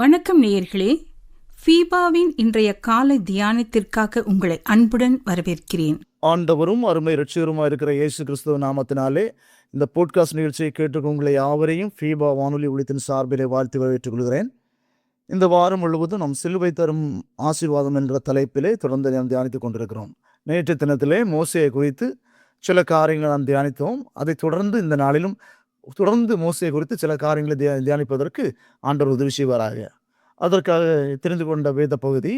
வணக்கம் நேயர்களே, ஃபீபாவின் இன்றைய காலை தியானத்திற்காக உங்களை அன்புடன் வரவேற்கிறேன். ஆண்டவரும் அருமை இரட்சகருமா இருக்கிற இயேசு கிறிஸ்துவ நாமத்தினாலே இந்த போட்காஸ்ட் நிகழ்ச்சியை கேட்டு உங்களை யாவரையும் ஃபீபா வானொலி உள்ளத்தின் சார்பிலே வாழ்த்து வரவேற்றுக் கொள்கிறேன். இந்த வாரம் முழுவதும் நம் சிலுவை தரும் ஆசீர்வாதம் என்ற தலைப்பிலே தொடர்ந்து நாம் தியானித்துக் கொண்டிருக்கிறோம். நேற்று தினத்திலே மோசேயை குறித்து சில காரியங்கள் நாம் தியானித்தோம். அதை தொடர்ந்து இந்த நாளிலும் தொடர்ந்து மோசேயை குறித்து சில காரியங்களை தியானிப்பதற்கு ஆண்டவர் உதவி செய்வாராக. அதற்காக தெரிந்து கொண்ட வேத பகுதி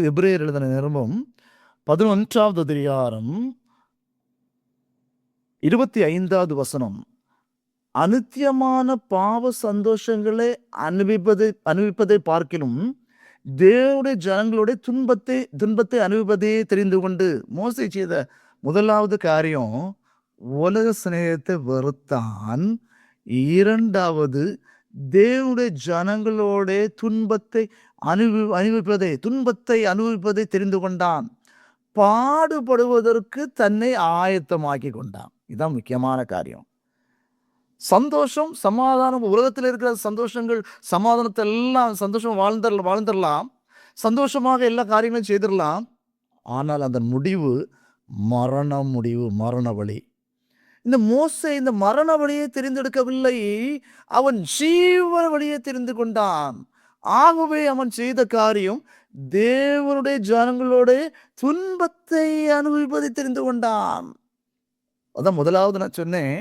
எபிரேயர் எழுதின நிருபம் 11வது அதிகாரம் 25வது வசனம். அநித்தியமான பாவ சந்தோஷங்களை அனுபவிப்பதை பார்க்கிலும் தேவனுடைய ஜனங்களுடைய துன்பத்தை அனுபவிப்பதே தெரிந்து கொண்டு மோசே செய்த முதலாவது காரியம் உலக சிநேகத்தை வெறுத்தான். இரண்டாவது, தேவனுடைய ஜனங்களோட துன்பத்தை அனுபவிப்பதை தெரிந்து கொண்டான். பாடுபடுவதற்கு தன்னை ஆயத்தமாக்கி கொண்டான். இதுதான் முக்கியமான காரியம். சந்தோஷம், சமாதானம், உலகத்தில் இருக்கிற சந்தோஷங்கள், சமாதானத்தை எல்லாம் சந்தோஷம் வாழ்ந்துடலாம், சந்தோஷமாக எல்லா காரியங்களும் செய்திடலாம். ஆனால் அந்த முடிவு மரண வழி. இந்த மோசே இந்த மரண வழியை தெரிந்தெடுக்கவில்லை, அவன் ஜீவன வழியை தெரிந்து கொண்டான். ஆகவே அவன் செய்த காரியம் தேவனுடைய ஜனங்களோட துன்பத்தை அனுபவிப்பதை தெரிந்து கொண்டான். அதான் முதலாவது நான் சொன்னேன்,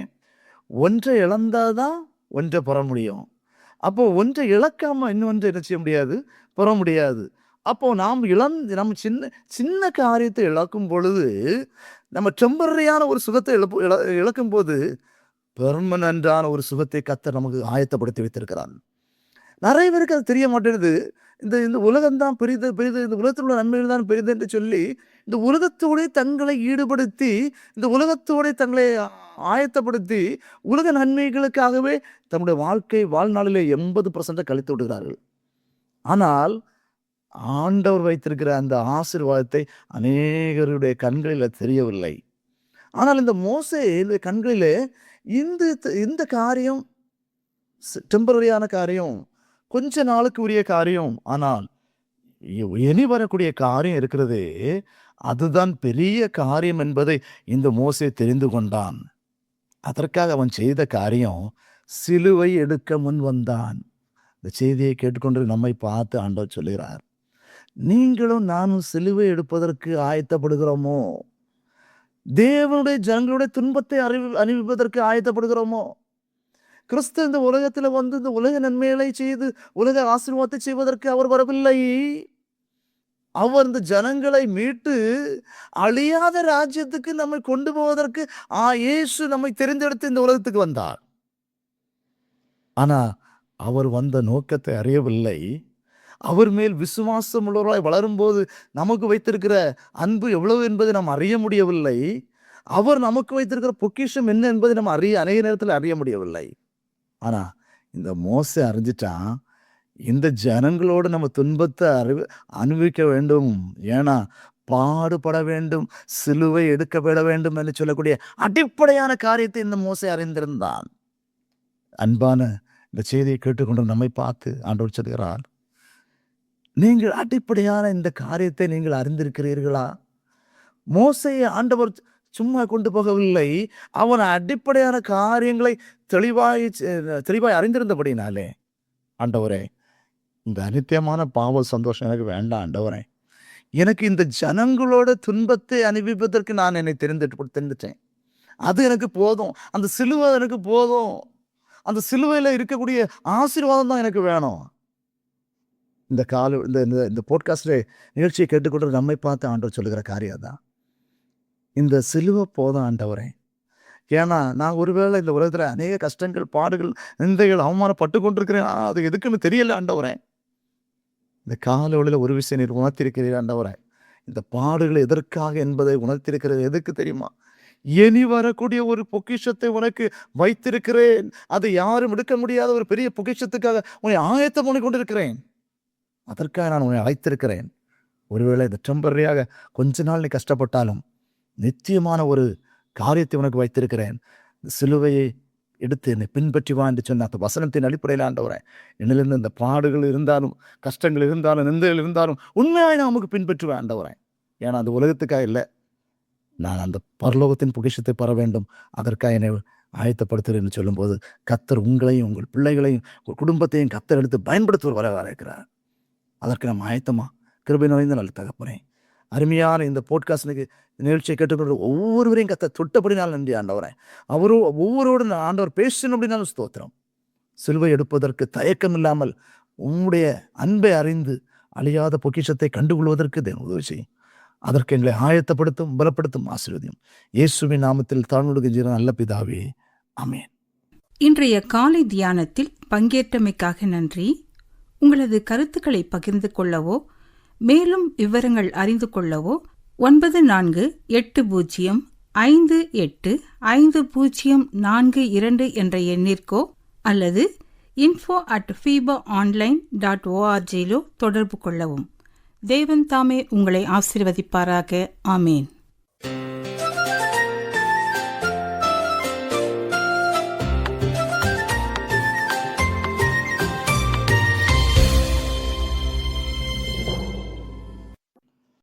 ஒன்றை இழந்தாதான் ஒன்றை பெற முடியும். அப்போ ஒன்றை இழக்காம இன்னொன்றை என்ன செய்ய முடியாது, பெற முடியாது. அப்போ நம்ம சின்ன காரியத்தை இழக்கும் பொழுது, நம்ம டெம்பரரியான ஒரு சுகத்தை இழக்கும் போது பெர்மனண்டான ஒரு சுகத்தை கர்த்தர் நமக்கு ஆயத்தப்படுத்தி வைத்திருக்கிறான். நிறைய பேருக்கு அது தெரிய மாட்டேங்குது. இந்த உலகம்தான் பெரிது, இந்த உலகத்தில் உள்ள நன்மைகள் தான் பெரிது என்று சொல்லி இந்த உலகத்தோட தங்களை ஈடுபடுத்தி, இந்த உலகத்தோட தங்களை ஆயத்தப்படுத்தி உலக நன்மைகளுக்காகவே தம்முடைய வாழ்நாளிலே 80% கழித்து விடுகிறார்கள். ஆனால் ஆண்டவர் வைத்திருக்கிற அந்த ஆசீர்வாதத்தை அநேகருடைய கண்களில் தெரியவில்லை. ஆனால் இந்த மோசே கண்களிலே இந்த காரியம் டெம்பரரியான காரியம், கொஞ்ச நாளுக்கு உரிய காரியம். ஆனால் இனி வரக்கூடிய காரியம் இருக்கிறது, அதுதான் பெரிய காரியம் என்பதை இந்த மோசே தெரிந்து கொண்டான். அதற்காக அவன் செய்த காரியம் சிலுவை எடுக்க முன் வந்தான். இந்த செய்தியை கேட்டுக்கொண்டு நம்மை பார்த்து ஆண்டவர் சொல்லுகிறார், நீங்களும் நானும் சிலுவை எடுப்பதற்கு ஆயத்தப்படுகிறோமோ? தேவனுடைய ஜனங்களுடைய துன்பத்தை அனுபவிப்பதற்கு ஆயத்தப்படுகிறோமோ? கிறிஸ்து இந்த உலகத்தில் வந்து இந்த உலக நன்மைகளை செய்து உலக ஆசீர்வாதத்தை செய்வதற்கு அவர் வரவில்லை. அவர் இந்த ஜனங்களை மீட்டு அழியாத ராஜ்யத்துக்கு நம்மை கொண்டு போவதற்கு இயேசு நம்மை தெரிந்தெடுத்து இந்த உலகத்துக்கு வந்தார். ஆனா அவர் வந்த நோக்கத்தை அறியவில்லை. அவர் மேல் விசுவாசம் உள்ளவராய் வளரும்போது நமக்கு வைத்திருக்கிற அன்பு எவ்வளவு என்பதை நாம் அறிய முடியவில்லை. அவர் நமக்கு வைத்திருக்கிற பொக்கிஷம் என்ன என்பதை நம்ம அநேக நேரத்தில் அறிய முடியவில்லை. ஆனா இந்த மோசே அறிஞ்சிட்டான், இந்த ஜனங்களோடு நம்ம துன்பத்தை அனுபவிக்க வேண்டும், ஏன்னா பாடுபட வேண்டும், சிலுவை எடுக்கப்பட வேண்டும் என்று சொல்லக்கூடிய அடிப்படையான காரியத்தை இந்த மோசே அறிந்திருந்தான். அன்பான இந்த செய்தியை கேட்டுக்கொண்டு நம்மை பார்த்து ஆண்டவர் சொல்கிறார், நீங்கள் அடிப்படையான இந்த காரியத்தை நீங்கள் அறிந்திருக்கிறீர்களா? மோசேயை ஆண்டவர் சும்மா கொண்டு போகவில்லை, அவன் அடிப்படையான காரியங்களை தெளிவாய் அறிந்திருந்தபடினாலே, ஆண்டவரே இந்த அநித்தியமான பாவ சந்தோஷம் எனக்கு வேண்டாம் ஆண்டவரே, எனக்கு இந்த ஜனங்களோட துன்பத்தை அனுபவிப்பதற்கு நான் என்னை தெரிந்துட்டேன், அது எனக்கு போதும், அந்த சிலுவை எனக்கு போதும், அந்த சிலுவையில் இருக்கக்கூடிய ஆசீர்வாதம் தான் எனக்கு வேணும். இந்த போட்காஸ்ட் நிகழ்ச்சியை கேட்டுக்கொண்டு நம்மை பார்த்து ஆண்டவர் சொல்லுகிற காரியம் தான், இந்த சிலுவை போதும் ஆண்டவரே. ஏன்னா நான் ஒருவேளை இந்த உலகத்தில் அநேக கஷ்டங்கள், பாடுகள், நிந்தைகள், அவமானப்பட்டு கொண்டிருக்கிறேன், அது எதுக்குன்னு தெரியல ஆண்டவரே. இந்த காலையில் ஒரு விஷயம் நீர் உணர்த்திருக்கிறீர் ஆண்டவரே, இந்த பாடுகள் எதற்காக என்பதை உணர்த்திருக்கிறது எதுக்கு தெரியுமா? இனி வரக்கூடிய ஒரு பொக்கிஷத்தை உனக்கு வைத்திருக்கிறேன், அதை யாரும் எடுக்க முடியாத ஒரு பெரிய பொக்கிஷத்துக்காக உன்னை ஆயத்தம் பண்ணி கொண்டிருக்கிறேன், அதற்காக நான் உன்னை அழைத்திருக்கிறேன். ஒருவேளை இந்த டெம்பரரியாக கொஞ்ச நாள் நீ கஷ்டப்பட்டாலும் நிச்சயமான ஒரு காரியத்தை உனக்கு வைத்திருக்கிறேன். சிலுவையை எடுத்து என்னை பின்பற்றி வா என்று சொன்ன அந்த வசனத்தின் அடிப்படையில் ஆண்டவரே, என்னிலிருந்து இந்த பாடுகள் இருந்தாலும், கஷ்டங்கள் இருந்தாலும், நிந்தைகள் இருந்தாலும் உண்மையாய் நான் உமக்கு பின்பற்றுவேன் ஆண்டவரே. ஏன்னா அந்த உலகத்துக்காக இல்லை, நான் அந்த பரலோகத்தின் பொக்கிஷத்தை பெற வேண்டும், அதற்காக என்னை ஆயத்தப்படுத்துகிறேன் என்று சொல்லும்போது, கர்த்தர் உங்களையும் உங்கள் பிள்ளைகளையும் உங்கள் குடும்பத்தையும் கர்த்தர் எடுத்து பயன்படுத்துவதாக இருக்கிறார். அதற்கு நாம் ஆயத்தமா? கிருபை நிறைந்த நல்ல தகப்பனே, அருமையான இந்த போட்காஸ்ட் நிகழ்ச்சியை கேட்டுக்கொண்டு ஒவ்வொருவரையும் கர்த்தர் தொட்டபடினால் நன்றி ஆண்டவரே. ஒவ்வொருவரோடு ஆண்டவர் பேசினபடினாலும் ஸ்தோத்திரம். சிலுவை எடுப்பதற்கு தயக்கம் இல்லாமல் உம்முடைய அன்பை அறிந்து அழியாத பொக்கிஷத்தை கண்டுகொள்வதற்கு உதவி செய்யும். அதற்கு எங்களை ஆயத்தப்படுத்தும், பலப்படுத்தும், ஆசீர்வதியும். இயேசுவின் நாமத்தில் தாழ்வுடுகிற நல்ல பிதாவே, ஆமென். இன்றைய காலை தியானத்தில் பங்கேற்றமைக்காக நன்றி. உங்களது கருத்துக்களை பகிர்ந்து கொள்ளவோ மேலும் விவரங்கள் அறிந்து கொள்ளவோ 9458585042 என்ற எண்ணிற்கோ அல்லது info@fibaonline.org தொடர்பு கொள்ளவும். தேவன் தாமே உங்களை ஆசீர்வதிப்பாராக. ஆமேன்.